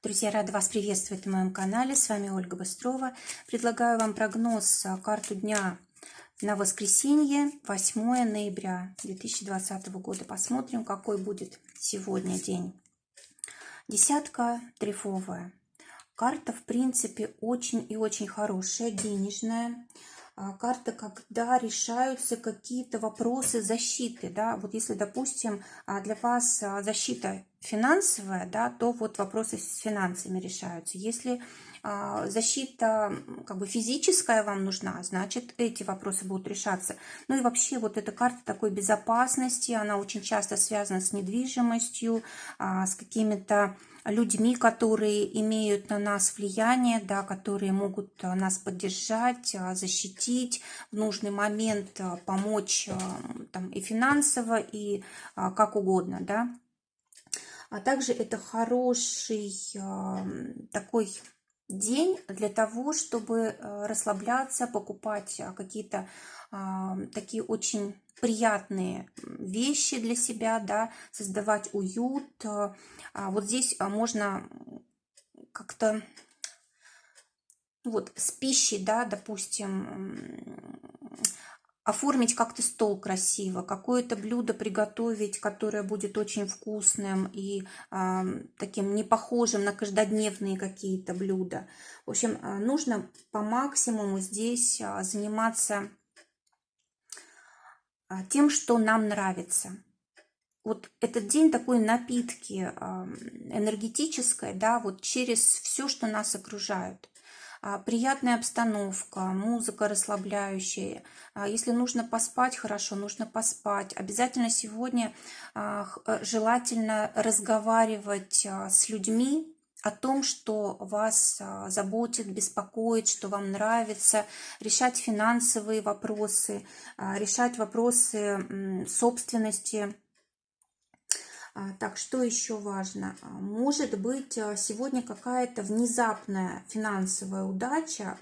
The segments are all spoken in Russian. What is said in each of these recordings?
Друзья, рада вас приветствовать на моем канале. С вами Ольга Быстрова. Предлагаю вам прогноз карту дня на воскресенье, 8 ноября 2020 года. Посмотрим, какой будет сегодня день. Десятка трефовая. Карта, в принципе, очень и очень хорошая, денежная. Карта, когда решаются какие-то вопросы защиты, да, вот если, допустим, для вас защита финансовая, да, то вот вопросы с финансами решаются. Если защита как бы физическая вам нужна, значит, эти вопросы будут решаться. Ну и вообще вот эта карта такой безопасности, она очень часто связана с недвижимостью, с какими-то людьми, которые имеют на нас влияние, да, которые могут нас поддержать, защитить, в нужный момент помочь там, и финансово, и как угодно. Да. А также это хороший такой день для того, чтобы расслабляться, покупать какие-то такие очень приятные вещи для себя, да, создавать уют. Вот здесь можно как-то вот с пищей, да, допустим, оформить как-то стол красиво, какое-то блюдо приготовить, которое будет очень вкусным и таким не похожим на каждодневные какие-то блюда. В общем, нужно по максимуму здесь заниматься тем, что нам нравится. Вот этот день такой напитки энергетической, да, вот через все, что нас окружает. Приятная обстановка, музыка расслабляющая. Если нужно поспать, хорошо, нужно поспать. Обязательно сегодня желательно разговаривать с людьми о том, что вас заботит, беспокоит, что вам нравится, решать финансовые вопросы, решать вопросы собственности. Так, что еще важно? Может быть, сегодня какая-то внезапная финансовая удача,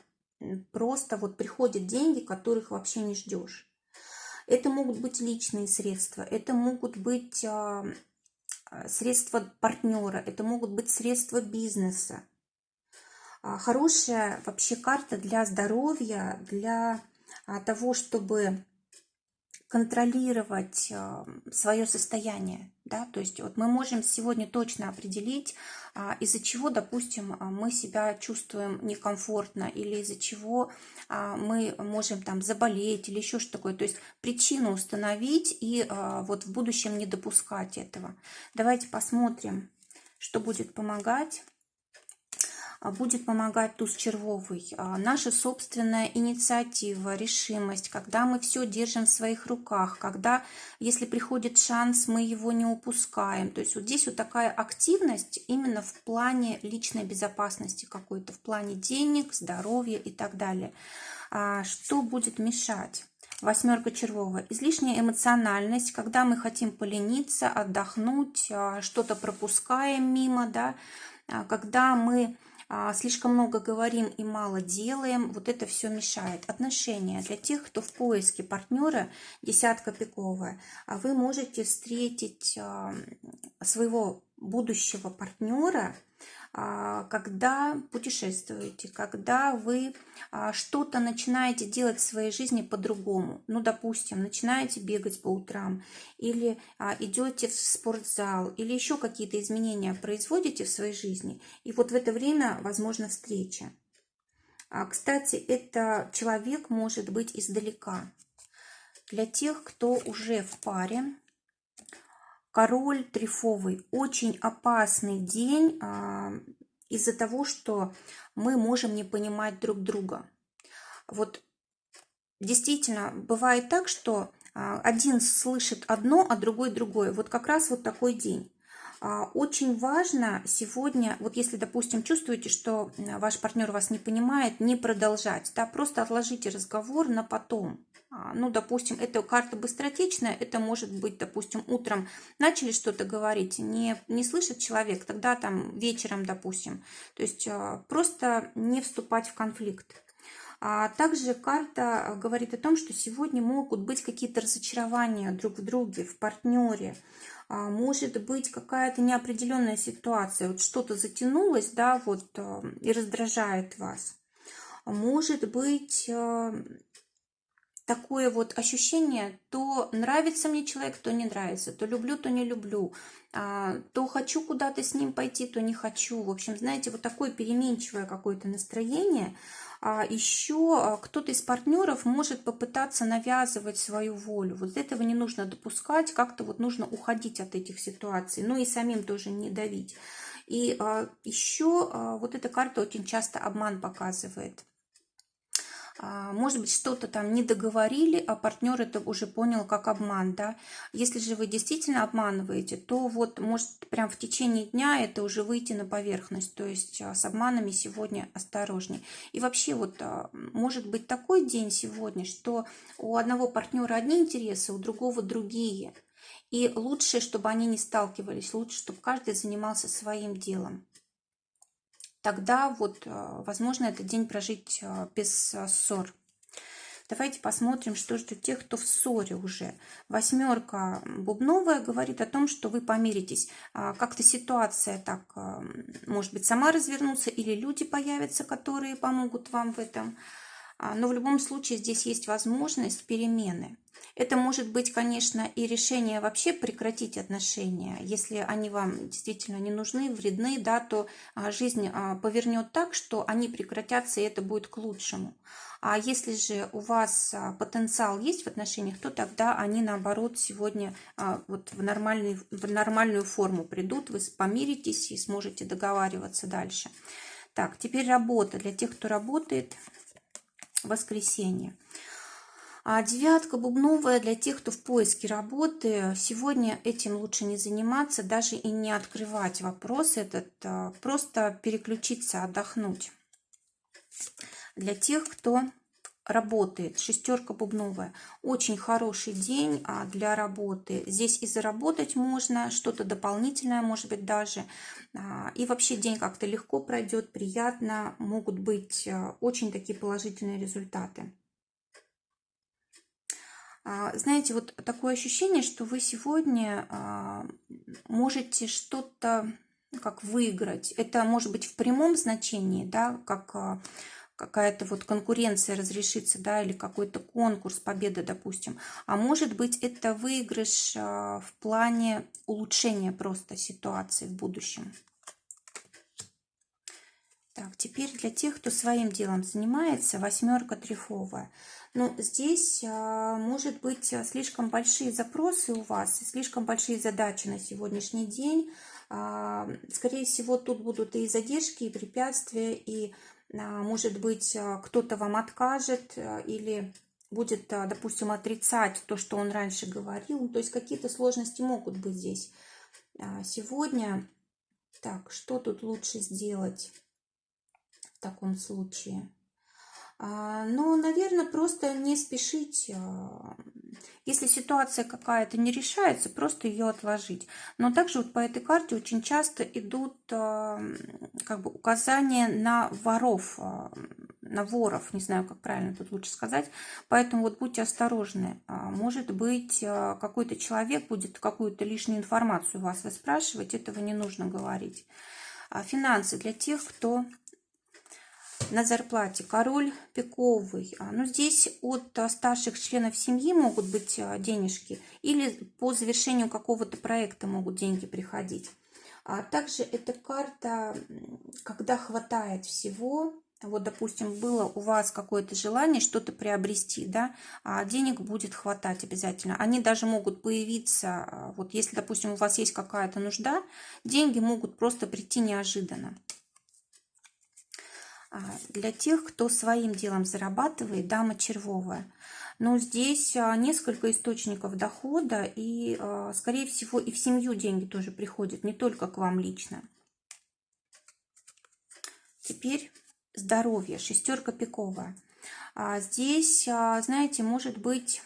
просто вот приходят деньги, которых вообще не ждешь. Это могут быть личные средства, это могут быть средства партнера, это могут быть средства бизнеса. Хорошая вообще карта для здоровья, для того, чтобы контролировать свое состояние, да, то есть вот мы можем сегодня точно определить, из-за чего, допустим, мы себя чувствуем некомфортно или из-за чего мы можем там заболеть или еще что такое, то есть причину установить и вот в будущем не допускать этого. Давайте посмотрим, что будет помогать. Будет помогать туз червовый. Наша собственная инициатива, решимость, когда мы все держим в своих руках, когда, если приходит шанс, мы его не упускаем. То есть вот здесь вот такая активность именно в плане личной безопасности какой-то, в плане денег, здоровья и так далее. Что будет мешать? Восьмерка червовая. Излишняя эмоциональность, когда мы хотим полениться, отдохнуть, что-то пропускаем мимо, да, когда мы слишком много говорим и мало делаем, вот это все мешает. Отношения для тех, кто в поиске партнера, десятка пиковая, вы можете встретить своего будущего партнера, когда путешествуете, когда вы что-то начинаете делать в своей жизни по-другому. Ну, допустим, начинаете бегать по утрам, или идете в спортзал, или еще какие-то изменения производите в своей жизни. И вот в это время возможна встреча. Кстати, это человек может быть издалека. Для тех, кто уже в паре, король трефовый, очень опасный день из-за того, что мы можем не понимать друг друга. Вот действительно бывает так, что один слышит одно, а другой другое. Вот как раз вот такой день. Очень важно сегодня, вот если, допустим, чувствуете, что ваш партнер вас не понимает, не продолжать, да, просто отложите разговор на потом. Ну, допустим, эта карта быстротечная, это может быть, допустим, утром начали что-то говорить, не слышит человек, тогда там вечером, допустим. То есть просто не вступать в конфликт. Также карта говорит о том, что сегодня могут быть какие-то разочарования друг в друге, в партнере. Может быть какая-то неопределенная ситуация, вот что-то затянулось, да, вот и раздражает вас. Может быть такое вот ощущение, то нравится мне человек, то не нравится, то люблю, то не люблю, то хочу куда-то с ним пойти, то не хочу. В общем, знаете, вот такое переменчивое какое-то настроение. Еще кто-то из партнеров может попытаться навязывать свою волю. Вот этого не нужно допускать, как-то вот нужно уходить от этих ситуаций, ну и самим тоже не давить. И еще вот эта карта очень часто обман показывает. Может быть, что-то там не договорили, а партнер это уже понял как обман, да. Если же вы действительно обманываете, то вот может прям в течение дня это уже выйти на поверхность. То есть с обманами сегодня осторожней. И вообще вот может быть такой день сегодня, что у одного партнера одни интересы, у другого другие. И лучше, чтобы они не сталкивались, лучше, чтобы каждый занимался своим делом. Тогда вот, возможно, этот день прожить без ссор. Давайте посмотрим, что ждет тех, кто в ссоре уже. Восьмерка бубновая говорит о том, что вы помиритесь. Как-то ситуация так, может быть, сама развернуться, или люди появятся, которые помогут вам в этом. Но в любом случае здесь есть возможность перемены. Это может быть, конечно, и решение вообще прекратить отношения. Если они вам действительно не нужны, вредны, да, то жизнь повернет так, что они прекратятся, и это будет к лучшему. А если же у вас потенциал есть в отношениях, то тогда они, наоборот, сегодня вот в нормальную форму придут, вы помиритесь и сможете договариваться дальше. Так, теперь работа. Для тех, кто работает, воскресенье. Девятка бубновая для тех, кто в поиске работы. Сегодня этим лучше не заниматься, даже и не открывать вопрос этот, просто переключиться, отдохнуть. Для тех, кто работает, шестерка бубновая. Очень хороший день для работы. Здесь и заработать можно, что-то дополнительное, может быть, даже. И вообще день как-то легко пройдет, приятно. Могут быть очень такие положительные результаты. Знаете, вот такое ощущение, что вы сегодня можете что-то как выиграть. Это может быть в прямом значении, да, как какая-то вот конкуренция разрешится, да, или какой-то конкурс, победа, допустим. А может быть, это выигрыш в плане улучшения просто ситуации в будущем. Так, теперь для тех, кто своим делом занимается, восьмерка трефовая. Ну, здесь может быть слишком большие запросы у вас, слишком большие задачи на сегодняшний день. Скорее всего, тут будут и задержки, и препятствия, и, может быть, кто-то вам откажет или будет, допустим, отрицать то, что он раньше говорил. То есть какие-то сложности могут быть здесь сегодня. Так, что тут лучше сделать в таком случае? Ну, наверное, просто не спешить. Если ситуация какая-то не решается, просто ее отложить. Но также вот по этой карте очень часто идут как бы указания на воров, на воров, не знаю, как правильно тут лучше сказать. Поэтому вот будьте осторожны. Может быть, какой-то человек будет какую-то лишнюю информацию у вас выспрашивать, этого не нужно говорить. Финансы для тех, кто на зарплате. Король пиковый. Ну, здесь от старших членов семьи могут быть денежки, или по завершению какого-то проекта могут деньги приходить. А также эта карта, когда хватает всего. Вот, допустим, было у вас какое-то желание что-то приобрести, да, а денег будет хватать обязательно. Они даже могут появиться, вот если, допустим, у вас есть какая-то нужда, деньги могут просто прийти неожиданно. Для тех, кто своим делом зарабатывает, дама червовая. Но здесь несколько источников дохода, и, скорее всего, и в семью деньги тоже приходят, не только к вам лично. Теперь здоровье, шестерка пиковая. Здесь, знаете, может быть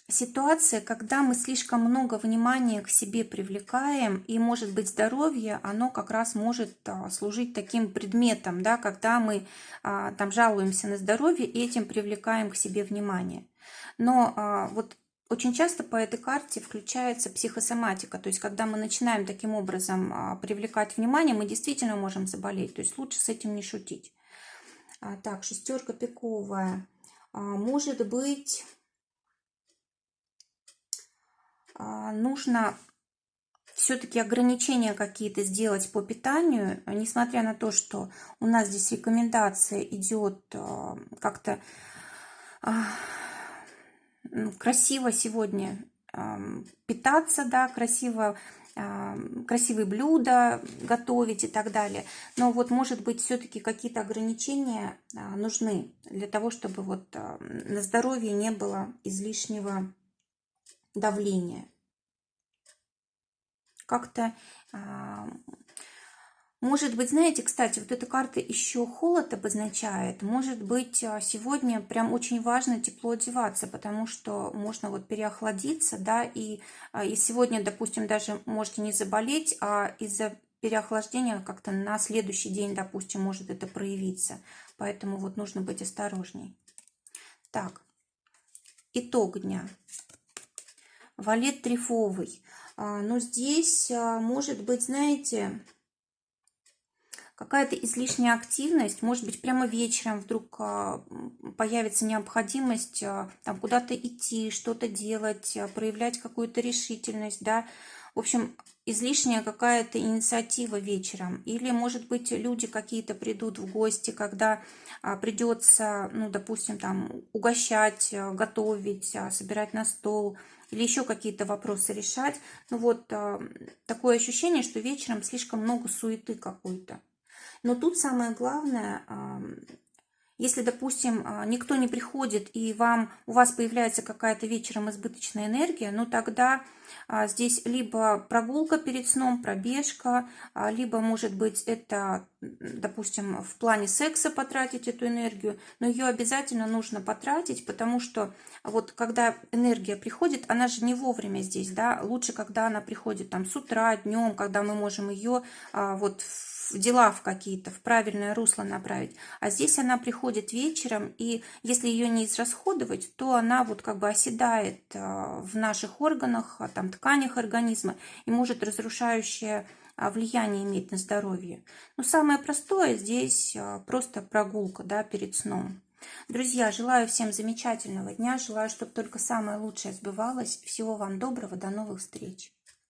ситуация, когда мы слишком много внимания к себе привлекаем, и, может быть, здоровье, оно как раз может служить таким предметом, да, когда мы там жалуемся на здоровье и этим привлекаем к себе внимание. Но вот очень часто по этой карте включается психосоматика, то есть когда мы начинаем таким образом привлекать внимание, мы действительно можем заболеть, то есть лучше с этим не шутить. Так, шестерка пиковая. Может быть, нужно все-таки ограничения какие-то сделать по питанию, несмотря на то, что у нас здесь рекомендация идет как-то красиво сегодня питаться, да, красивые блюда готовить и так далее. Но вот, может быть, все-таки какие-то ограничения нужны для того, чтобы вот на здоровье не было излишнего давления. Как-то, может быть, знаете, кстати, вот эта карта еще холод обозначает. Может быть, сегодня прям очень важно тепло одеваться, потому что можно вот переохладиться, да, и сегодня, допустим, даже можете не заболеть, а из-за переохлаждения как-то на следующий день, допустим, может это проявиться. Поэтому вот нужно быть осторожней. Так, итог дня. Валет трефовый. Но здесь, может быть, знаете, какая-то излишняя активность, может быть, прямо вечером вдруг появится необходимость там куда-то идти, что-то делать, проявлять какую-то решительность, да, в общем, излишняя какая-то инициатива вечером. Или, может быть, люди какие-то придут в гости, когда придется, ну, допустим, там угощать, готовить, собирать на стол, или еще какие-то вопросы решать. Ну вот такое ощущение, что вечером слишком много суеты какой-то. Но тут самое главное, если, допустим, никто не приходит и у вас появляется какая-то вечером избыточная энергия, ну тогда здесь либо прогулка перед сном, пробежка, либо, может быть, это, допустим, в плане секса потратить эту энергию, но ее обязательно нужно потратить, потому что вот когда энергия приходит, она же не вовремя здесь, да, лучше, когда она приходит там с утра, днем, когда мы можем ее вот в дела в какие-то, в правильное русло направить. А здесь она приходит вечером, и если ее не израсходовать, то она вот как бы оседает в наших органах, там, тканях организма и может разрушающее влияние иметь на здоровье. Но самое простое здесь просто прогулка, да, перед сном. Друзья, желаю всем замечательного дня, желаю, чтобы только самое лучшее сбывалось. Всего вам доброго, до новых встреч.